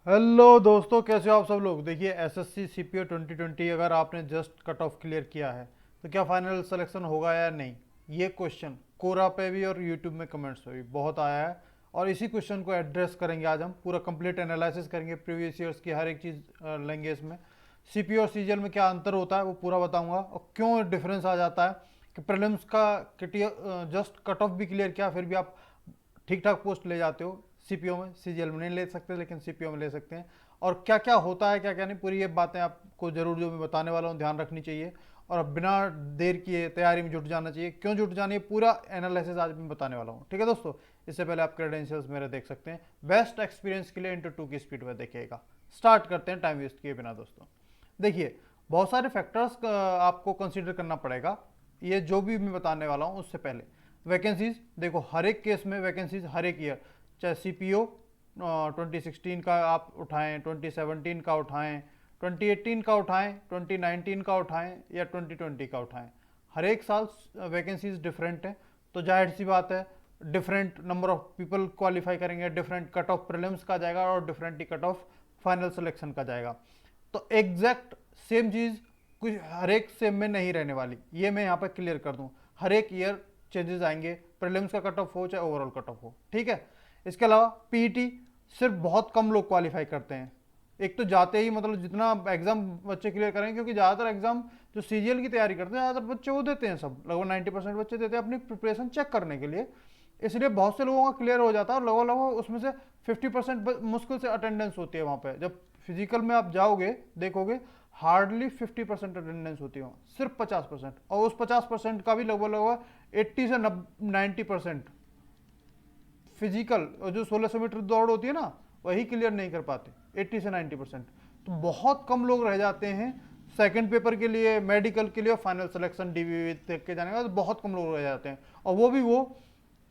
Hello दोस्तों, कैसे हो आप सब लोग। देखिए, एसएससी सीपीओ 2020 अगर आपने जस्ट कट ऑफ क्लियर किया है तो क्या फाइनल सिलेक्शन होगा या नहीं, ये क्वेश्चन कोरा पे भी और यूट्यूब में कमेंट्स पे भी बहुत आया है। और इसी क्वेश्चन को एड्रेस करेंगे आज हम, पूरा कंप्लीट एनालिसिस करेंगे प्रीवियस ईयर्स की हर एक चीज़ लेंगे इसमें। सीपीओ और सीजीएल में क्या अंतर होता है वो पूरा बताऊंगा, और क्यों डिफरेंस आ जाता है कि प्रीलिम्स का जस्ट कट ऑफ भी क्लियर किया फिर भी आप ठीक ठाक पोस्ट ले जाते हो। सीपीओ में, सीजीएल में नहीं ले सकते लेकिन सीपीओ में ले सकते हैं। और क्या क्या होता है क्या क्या नहीं, पूरी ये बातें आपको जरूर जो मैं बताने वाला हूँ ध्यान रखनी चाहिए। और अब बिना देर किए तैयारी में जुट जाना चाहिए। क्यों जुट जाना है, पूरा एनालिसिस आज मैं बताने वाला हूँ। ठीक है दोस्तों, इससे पहले आप क्रेडेंशियल्स मेरे देख सकते हैं। बेस्ट एक्सपीरियंस के लिए इंटू 2 की स्पीड में देखिएगा। स्टार्ट करते हैं टाइम वेस्ट किए बिना दोस्तों। देखिए, बहुत सारे फैक्टर्स आपको कंसीडर करना पड़ेगा ये जो भी मैं बताने वाला हूँ उससे पहले। वैकेंसीज देखो, हर एक केस में वैकेंसीज हर एक ईयर, चाहे सीपीओ 2016 का आप उठाएं, 2017 का उठाएं, 2018 का उठाएं, 2019 का उठाएं या 2020 का उठाएं, हर एक साल वैकेंसीज डिफरेंट है। तो जाहिर सी बात है, different number of people qualify करेंगे, डिफरेंट कट ऑफ प्रीलिम्स का जाएगा और डिफरेंट ही कट ऑफ फाइनल सिलेक्शन का जाएगा। तो एग्जैक्ट सेम चीज़ कुछ हर एक सेम में नहीं रहने वाली, ये मैं यहाँ पर क्लियर कर दूँ। हर एक ईयर चेंजेस आएंगे, प्रीलिम्स का कट ऑफ हो चाहे ओवरऑल कट ऑफ हो। ठीक है, इसके अलावा पीईटी सिर्फ बहुत कम लोग क्वालिफाई करते हैं। एक तो जाते ही मतलब जितना एग्जाम बच्चे क्लियर करेंगे, क्योंकि ज़्यादातर एग्जाम जो सीजीएल की तैयारी करते हैं ज़्यादातर बच्चे वो देते हैं, सब लगभग 90% बच्चे देते हैं अपनी प्रिपरेशन चेक करने के लिए। इसलिए बहुत से लोगों का क्लियर हो जाता है और लगभग उसमें से 50% मुश्किल से अटेंडेंस होती है वहाँ पे। जब फिजिकल में आप जाओगे देखोगे हार्डली 50% अटेंडेंस होती है, सिर्फ 50%। और उस 50% का भी लगभग लगभग 80 से 90% फिजिकल, और जो 1600 मीटर दौड़ होती है ना वही क्लियर नहीं कर पाते, 80 से 90%। तो बहुत कम लोग रह जाते हैं सेकंड पेपर के लिए, मेडिकल के लिए और फाइनल सिलेक्शन डीवी तक के जाने का। तो बहुत कम लोग रह जाते हैं, और वो भी वो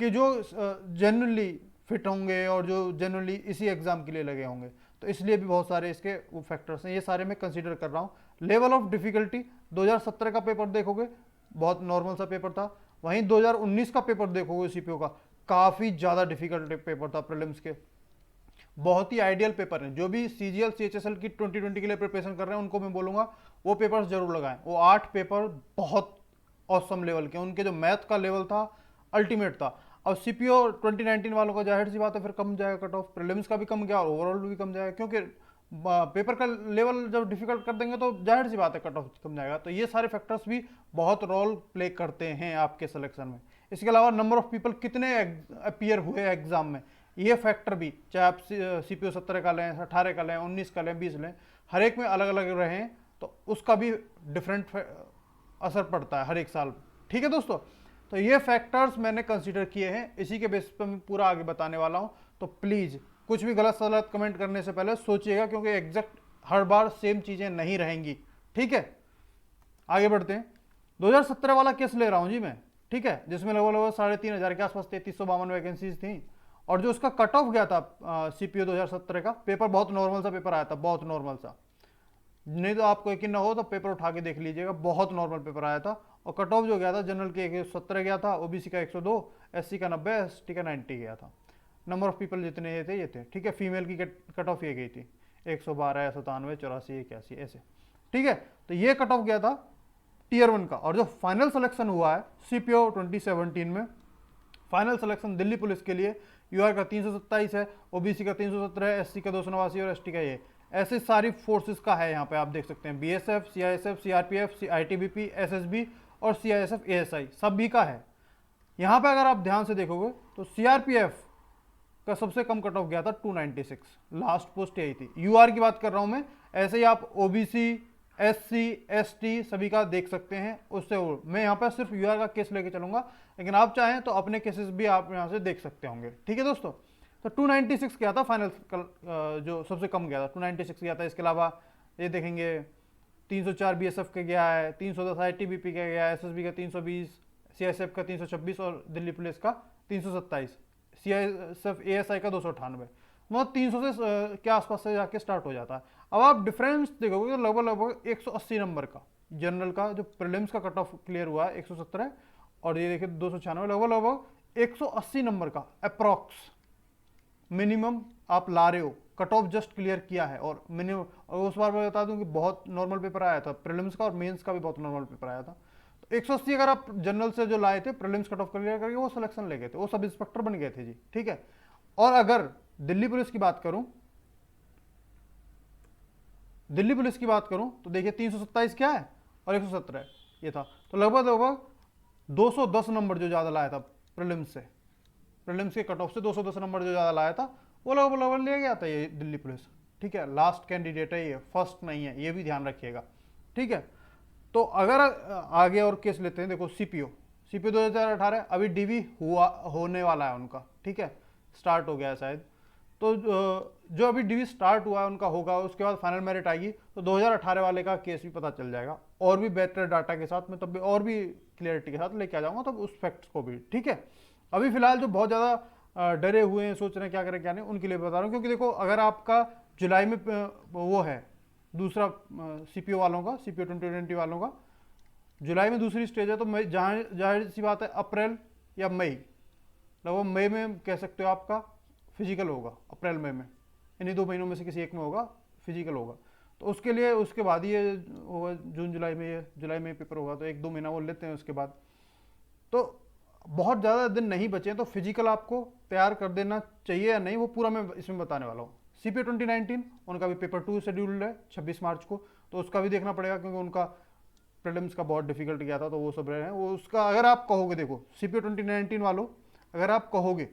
कि जो जनरली फिट होंगे और जो जनरली इसी एग्जाम के लिए लगे होंगे। तो इसलिए भी बहुत सारे इसके वो फैक्टर्स हैं, ये सारे मैं कंसीडर कर रहा हूँ। लेवल ऑफ डिफिकल्टी 2017 का पेपर देखोगे बहुत नॉर्मल सा पेपर था, वहीं 2019 का पेपर देखोगे सीपीओ का काफ़ी ज़्यादा डिफिकल्ट पेपर था प्रीलिम्स के। बहुत ही आइडियल पेपर है, जो भी सीजीएल सीएचएसएल की 2020 के लिए प्रिपरेशन कर रहे हैं उनको मैं बोलूँगा वो पेपर्स जरूर लगाएं। वो 8 पेपर बहुत औसम लेवल के, उनके जो मैथ का लेवल था अल्टीमेट था। और सीपीओ 2019 वालों का जाहिर सी बात है फिर कम जाएगा कट ऑफ, प्रीलिम्स का भी कम गया और ओवरऑल भी कम जाएगा, क्योंकि पेपर का लेवल जब डिफिकल्ट कर देंगे तो जाहिर सी बात है कट ऑफ कम जाएगा। तो ये सारे फैक्टर्स भी बहुत रोल प्ले करते हैं आपके सिलेक्शन में। इसके अलावा नंबर ऑफ पीपल कितने अपीयर हुए एग्जाम में, ये फैक्टर भी, चाहे आप सीपीओ 17 का लें, 18 का लें, 19 का लें, 20 लें, हर एक में अलग अलग रहें तो उसका भी डिफरेंट असर पड़ता है हर एक साल। ठीक है दोस्तों, तो ये फैक्टर्स मैंने कंसीडर किए हैं, इसी के बेस पर मैं पूरा आगे बताने वाला हूं। तो प्लीज़ कुछ भी गलत सलत कमेंट करने से पहले सोचिएगा, क्योंकि एग्जैक्ट हर बार सेम चीज़ें नहीं रहेंगी। ठीक है, आगे बढ़ते हैं। 2017 वाला केस ले रहा हूं जी मैं, ठीक है, जिसमें लगभग लगभग 3,500 के आसपास 3352 वैकेंसीज थी। और जो उसका कट ऑफ गया था सीपीओ 2017 का पेपर, बहुत नॉर्मल सा पेपर आया था, बहुत नॉर्मल सा। नहीं तो आपको यकीन ना हो तो पेपर उठा के देख लीजिएगा, बहुत नॉर्मल पेपर आया था। और कट ऑफ जो गया था जनरल के 117 गया था, ओबीसी का 102, एससी का 90, एसटी का 90 गया था। नंबर ऑफ पीपल जितने ये थे, ठीक है। फीमेल की कट ऑफ ये गई थी 112, 97, 84, 81 ऐसे। ठीक है, तो ये कट ऑफ गया था टीयर 1 का। और जो फाइनल सिलेक्शन हुआ है सीपीओ 2017 में, फाइनल सिलेक्शन दिल्ली पुलिस के लिए यूआर का 327 है, ओबीसी का 317 है, एससी का 289 और एसटी का ये। ऐसे सारी फोर्सेस का है यहाँ पे, आप देख सकते हैं BSF, CISF, CRPF, ITBP, SSB और सीआईएसएफ एएसआई सभी का है। यहाँ पे अगर आप ध्यान से देखोगे तो सीआरपीएफ का सबसे कम कट ऑफ गया था 296, लास्ट पोस्ट यही थी। यूआर की बात कर रहा हूँ मैं, ऐसे ही आप ओबीसी, एससी, एसटी सभी का देख सकते हैं उससे। मैं यहाँ पर सिर्फ यूआर का केस लेके चलूंगा, लेकिन आप चाहें तो अपने केसेस भी आप यहाँ से देख सकते होंगे। ठीक है दोस्तों, तो 296 गया था फाइनल, जो सबसे कम गया था 296 गया था। इसके अलावा ये देखेंगे 304 बीएसएफ का गया है, 310 आईटीबीपी का गया है, एसएसबी का 320, सीआईएसएफ का 326 और दिल्ली पुलिस का 327, सीआईएसएफ एएसआई का 298। मतलब 300 से के आसपास से जाके स्टार्ट हो जाता है। अब आप डिफरेंस देखोगे तो लगभग लगभग 180 नंबर का जनरल का जो प्रीलिम्स का कट ऑफ क्लियर हुआ है 117, और ये देखिए 296, लगभग लगभग 180 नंबर का अप्रॉक्स मिनिमम आप ला रहे हो, कट ऑफ जस्ट क्लियर किया है, और मिनिमम, और उस बार मैं बता दूं कि बहुत नॉर्मल पेपर आया था, प्रीलिम्स का और मेंस का भी बहुत नॉर्मल पेपर आया था। तो 180 अगर आप जनरल से जो लाए थे, प्रीलिम्स कट ऑफ क्लियर करके वो सिलेक्शन ले गए थे, वो सब इंस्पेक्टर बन गए थे जी, ठीक है। और अगर दिल्ली पुलिस की बात करूं, दिल्ली पुलिस की बात करूं तो देखिए 327 क्या है और 117 है, ये था। तो लगभग लगभग 210 नंबर जो ज़्यादा लाया था प्रीलिम्स से, प्रीलिम्स के कट ऑफ से 210 नंबर जो ज़्यादा लाया था वो लगभग लगभग ले गया था ये दिल्ली पुलिस, ठीक है। लास्ट कैंडिडेट है ये, फर्स्ट नहीं है, ये भी ध्यान रखिएगा, ठीक है। तो अगर आगे और केस लेते हैं, देखो सीपीओ 2018 अभी डीवी हुआ, होने वाला है उनका, ठीक है, स्टार्ट हो गया है शायद। तो जो अभी डीवी स्टार्ट हुआ है उनका होगा, उसके बाद फाइनल मेरिट आएगी, तो 2018 वाले का केस भी पता चल जाएगा, और भी बेहतर डाटा के साथ में, तब भी और भी क्लियरिटी के साथ लेके आ जाऊंगा तब उस फैक्ट्स को भी, ठीक है। अभी फिलहाल जो बहुत ज़्यादा डरे हुए हैं, सोच रहे हैं क्या करें क्या नहीं, उनके लिए बता रहा हूँ, क्योंकि देखो अगर आपका जुलाई में वो है दूसरा सीपीओ वालों का, सीपीओ 2020 वालों का जुलाई में दूसरी स्टेज है, तो मई, जहाँ जाहिर सी बात है अप्रैल या मई, लगभग मई में कह सकते हो आपका फिजिकल होगा, अप्रैल मई में, इन्हीं 2 महीनों में से किसी एक में होगा फिजिकल होगा। तो उसके लिए उसके बाद ही ये होगा, जून जुलाई में, ये जुलाई में पेपर होगा, तो 1-2 महीना वो लेते हैं उसके बाद। तो बहुत ज़्यादा दिन नहीं बचे हैं, तो फिजिकल आपको तैयार कर देना चाहिए या नहीं, वो पूरा मैं इसमें बताने वाला हूँ। सीपीओ 2019 उनका भी पेपर 2 शेड्यूल्ड है 26 मार्च को, तो उसका भी देखना पड़ेगा, क्योंकि उनका प्रीलिम्स का बहुत डिफिकल्ट गया था, तो वो सब रहे हैं वो। उसका अगर आप कहोगे, देखो सीपीओ 2019 वालों, अगर आप कहोगे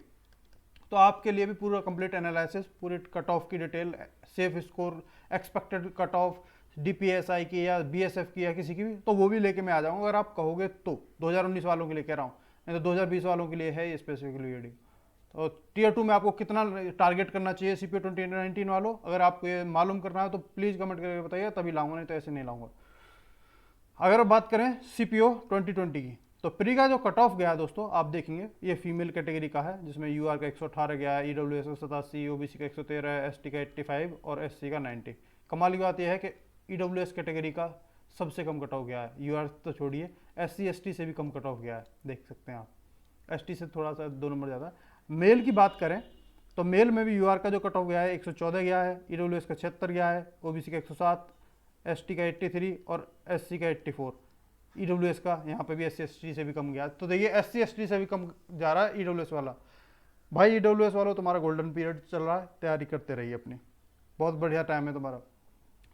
तो आपके लिए भी पूरा कंप्लीट एनालिसिस, पूरे कट ऑफ की detail, safe score, expected cut off DPSI की या बीएसएफ की या किसी की भी, तो वो भी लेके मैं आ जाऊंगा अगर आप कहोगे तो। 2019 वालों के लिए कह रहा हूँ, नहीं तो 2020 वालों के लिए है ये स्पेसिफिकली वीडियो। तो टीयर 2 में आपको कितना टारगेट करना चाहिए सीपीओ 2019 वालों, अगर आपको ये मालूम करना है तो प्लीज़ कमेंट करके बताइए, तभी लाऊंगा, नहीं तो ऐसे नहीं लाऊंगा। अगर बात करें सीपीओ 2020 की, तो प्री का जो कट ऑफ गया है दोस्तों, आप देखेंगे ये फीमेल कैटेगरी का है, जिसमें यूआर का 118 गया है, ईडब्ल्यूएस का 87, ओबीसी का 113, एसटी का 85 और एससी का 90। कमाल की बात यह है कि ईडब्ल्यूएस कैटेगरी का सबसे कम कट ऑफ गया है, यूआर तो छोड़िए, एससी एसटी से भी कम कट ऑफ गया है, देख सकते हैं आप, एसटी से थोड़ा सा 2 नंबर ज़्यादा। मेल की बात करें तो मेल में भी यूआर का जो कट ऑफ गया है 114 गया है, ईडब्ल्यूएस का 76 गया है, ओबीसी का 107, एसटी का 83 और एससी का 84। ईडब्ल्यूएस का यहाँ पे भी एससी एसटी से भी कम गया, तो देखिए एससी एसटी से भी कम जा रहा है ईडब्ल्यूएस वाला। भाई ईडब्ल्यूएस वालों, तुम्हारा गोल्डन पीरियड चल रहा है, तैयारी करते रहिए अपनी, बहुत बढ़िया टाइम है तुम्हारा।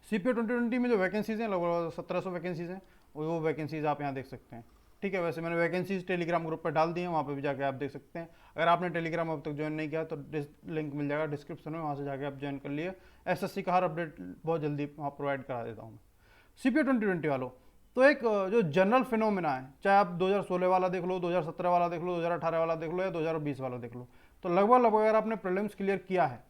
सीपीओ 2020 में जो वैकेंसीज हैं लगभग 1700 वैकेंसीज हैं, वो वैकेंसीज आप यहाँ देख सकते हैं, ठीक है। वैसे मैंने वैकेंसीज टेलीग्राम ग्रुप पर डाल दी हैं, वहाँ पे भी जाके आप देख सकते हैं। अगर आपने टेलीग्राम अब तक ज्वाइन नहीं किया तो लिंक मिल जाएगा डिस्क्रिप्शन में, वहाँ से जाके आप ज्वाइन कर लिए। एसएससी का हर अपडेट बहुत जल्दी वहाँ प्रोवाइड करा देता हूँ। सीपीओ 2020 वालों, तो एक जो जनरल फिनोमिना है, चाहे आप 2016 वाला देख लो, 2017 वाला देख लो, 2018 वाला देख लो या 2020 वाला देख लो, तो लगभग लगभग अगर आपने प्रीलिम्स क्लियर किया है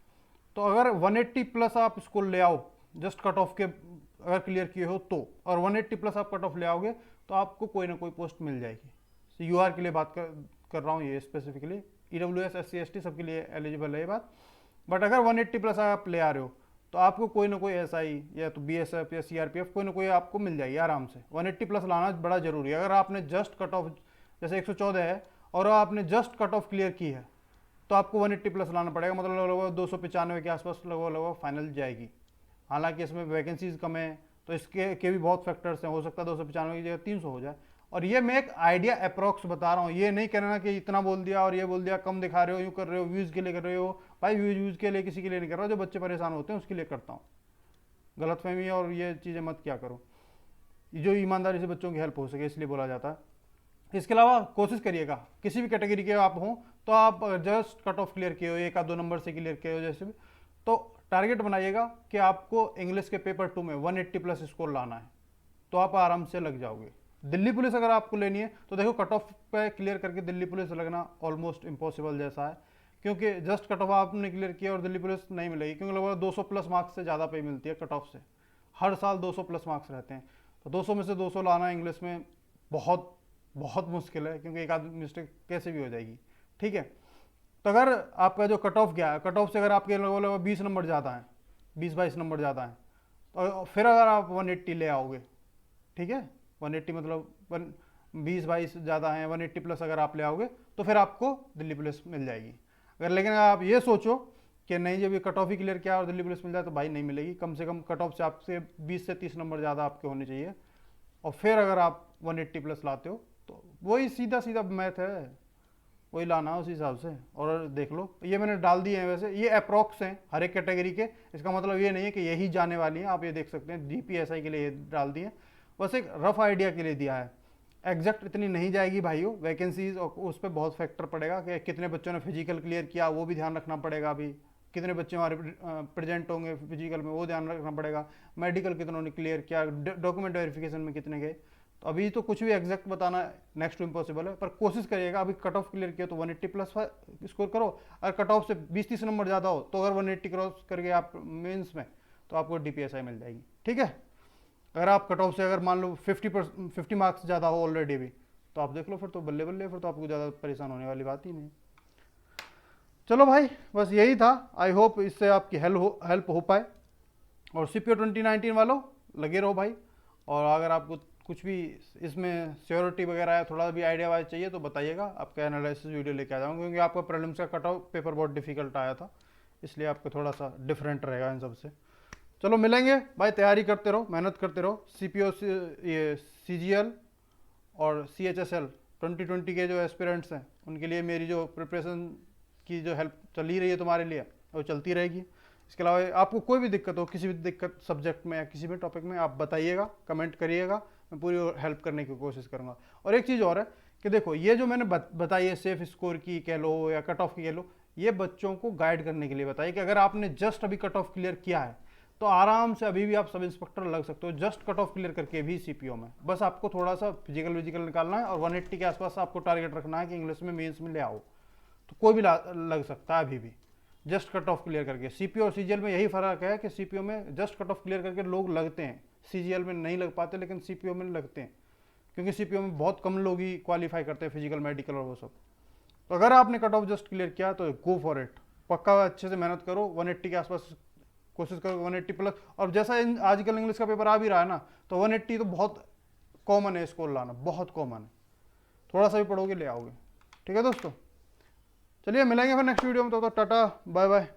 तो अगर 180 प्लस आप इसको ले आओ, जस्ट कट ऑफ के अगर क्लियर किए हो तो, और 180 प्लस आप कट ऑफ ले आओगे तो आपको कोई ना कोई पोस्ट मिल जाएगी। यूआर के लिए बात कर रहा हूँ ये स्पेसिफिकली, ईडब्ल्यूएस एससी एसटी सबके लिए एलिजिबल है ये बात। बट अगर 180 प्लस आप ले आ रहे हो तो आपको कोई ना कोई एसआई या तो बीएसएफ या सीआरपीएफ कोई ना कोई आपको मिल जाएगी आराम से। 180 प्लस लाना बड़ा जरूरी है। अगर आपने जस्ट कट ऑफ, जैसे 114 है और आपने जस्ट कट ऑफ क्लियर की है, तो आपको 180 प्लस लाना पड़ेगा, मतलब लगभग 295 के आसपास लगभग फाइनल जाएगी। हालांकि इसमें वैकेंसीज कम है, तो इसके भी बहुत फैक्टर्स हैं, हो सकता है 295 की जगह 300 हो जाए। और ये मैं एक आइडिया अप्रॉक्स बता रहा हूँ, ये नहीं कहना कि इतना बोल दिया और ये बोल दिया, कम दिखा रहे हो, यूँ कर रहे हो, व्यूज़ के लिए कर रहे हो। भाई व्यूज़ के लिए किसी के लिए नहीं कर रहा, जो बच्चे परेशान होते हैं उसके लिए करता हूँ। गलतफहमी और ये चीज़ें मत क्या करो, जो ईमानदारी से बच्चों की हेल्प हो सके इसलिए बोला जाता है। इसके अलावा कोशिश करिएगा, किसी भी कैटेगरी के आप हों, तो आप जस्ट कट ऑफ क्लियर किए हो, 1-2 नंबर से क्लियर किए हो जैसे भी, तो टारगेट बनाइएगा कि आपको इंग्लिश के पेपर 2 में 180 प्लस स्कोर लाना है, तो आप आराम से लग जाओगे। दिल्ली पुलिस अगर आपको लेनी है तो देखो कट ऑफ पे क्लियर करके दिल्ली पुलिस लगना ऑलमोस्ट इम्पॉसिबल जैसा है, क्योंकि जस्ट कट ऑफ आपने क्लियर किया और दिल्ली पुलिस नहीं मिलेगी, क्योंकि लगभग 200 प्लस मार्क्स से ज़्यादा पे मिलती है कट ऑफ से, हर साल 200 प्लस मार्क्स रहते हैं। तो 200 में से 200 लाना इंग्लिश में बहुत बहुत मुश्किल है, क्योंकि एक आदमी मिस्टेक कैसे भी हो जाएगी, ठीक है। तो अगर आपका जो कट ऑफ गया है, कट ऑफ से अगर आपके लगभग 20 नंबर ज़्यादा हैं, 20-22 नंबर ज़्यादा हैं, तो फिर अगर आप 180 ले आओगे, ठीक है, 180 मतलब 20-22 ज़्यादा हैं, 180 प्लस अगर आप ले आओगे तो फिर आपको दिल्ली पुलिस मिल जाएगी। अगर लेकिन आप ये सोचो कि नहीं जब ये कट ऑफ ही क्लियर किया और दिल्ली पुलिस मिल जाए, तो भाई नहीं मिलेगी। कम से कम कट ऑफ से आपसे 20 से 30 नंबर ज़्यादा आपके होने चाहिए, और फिर अगर आप 180 प्लस लाते हो तो वही सीधा सीधा मैथ है, वही लाना है उस हिसाब से। और देख लो ये मैंने डाल दिए हैं, वैसे ये अप्रॉक्स हैं हर एक कैटेगरी के, इसका मतलब ये नहीं है कि यही जाने वाली हैं। आप ये देख सकते हैं DPSI के लिए ये डाल दिए, बस एक रफ आइडिया के लिए दिया है। एग्जैक्ट इतनी नहीं जाएगी भाइयों वैकेंसीज, और उस पर बहुत फैक्टर पड़ेगा कि कितने बच्चों ने फिजिकल क्लियर किया, वो भी ध्यान रखना पड़ेगा। अभी कितने बच्चे हमारे प्रेजेंट होंगे फिजिकल में, वो ध्यान रखना पड़ेगा। मेडिकल कितनों ने क्लियर किया, डॉक्यूमेंट वेरिफिकेशन में कितने गए। तो अभी तो कुछ भी एग्जैक्ट बताना नेक्स्ट टू इम्पॉसिबल है, पर कोशिश करिएगा। अभी कट ऑफ क्लियर किया तो 180 प्लस स्कोर करो, और कट ऑफ से 20-30 नंबर ज़्यादा हो तो अगर 180 क्रॉस करके आप मेंस में, तो आपको DPSI मिल जाएगी। ठीक है, अगर आप कट ऑफ से अगर मान लो 50 मार्क्स ज़्यादा हो ऑलरेडी भी, तो आप देख लो फिर तो बल्ले बल्ले, फिर तो आपको ज़्यादा परेशान होने वाली बात ही नहीं। चलो भाई, बस यही था। आई होप इससे आपकी हेल्प हो पाए। और CPO 2019 वालों लगे रहो भाई, और अगर आपको कुछ भी इसमें सियोरिटी वगैरह है, थोड़ा भी आइडिया वाइज चाहिए तो बताइएगा, आपका एनालिसिस वीडियो लेके आ जाऊँगा, क्योंकि आपका प्रीलिम्स का कट ऑफ पेपर बहुत डिफिकल्ट आया था, इसलिए आपको थोड़ा सा डिफरेंट रहेगा इन सबसे। चलो मिलेंगे भाई, तैयारी करते रहो, मेहनत करते रहो। CPO ये CGL और CHSL 2020 के जो एस्पिरेंट्स हैं, उनके लिए मेरी जो प्रिपरेशन की जो हेल्प चल ही रही है तुम्हारे लिए, वो चलती रहेगी। इसके अलावा आपको कोई भी दिक्कत हो, किसी भी दिक्कत सब्जेक्ट में या किसी भी टॉपिक में, आप बताइएगा, कमेंट करिएगा, मैं पूरी हेल्प करने की कोशिश करूँगा। और एक चीज़ और है कि देखो, ये जो मैंने बताई है सेफ स्कोर की कह लो या कट ऑफ की कह लो, ये बच्चों को गाइड करने के लिए बताइए कि अगर आपने जस्ट अभी कट ऑफ क्लियर किया है तो आराम से अभी भी आप सब इंस्पेक्टर लग सकते हो, जस्ट कट ऑफ क्लियर करके भी CPO में। बस आपको थोड़ा सा फिजिकल निकालना है, और 180 के आसपास आपको टारगेट रखना है कि इंग्लिश में मेंस में ले आओ, तो कोई भी लग सकता है अभी भी, जस्ट कट ऑफ क्लियर करके। CPO और CGL में यही फर्क है कि CPO में जस्ट कट ऑफ क्लियर करके लोग लगते हैं, CGL में नहीं लग पाते, लेकिन CPO में लगते हैं, क्योंकि CPO में बहुत कम लोग ही क्वालिफाई करते हैं फिजिकल मेडिकल और वो सब। तो अगर आपने कट ऑफ जस्ट क्लियर किया तो गो फॉर इट, पक्का अच्छे से मेहनत करो, 180 के आसपास कोशिश करो, 180 प्लस। और जैसा आजकल इंग्लिश का पेपर आ भी रहा है ना, तो 180 तो बहुत कॉमन है, स्कोर लाना बहुत कॉमन है, थोड़ा सा भी पढ़ोगे ले आओगे। ठीक है दोस्तों, चलिए मिलेंगे फिर नेक्स्ट वीडियो में, तो टाटा बाय बाय।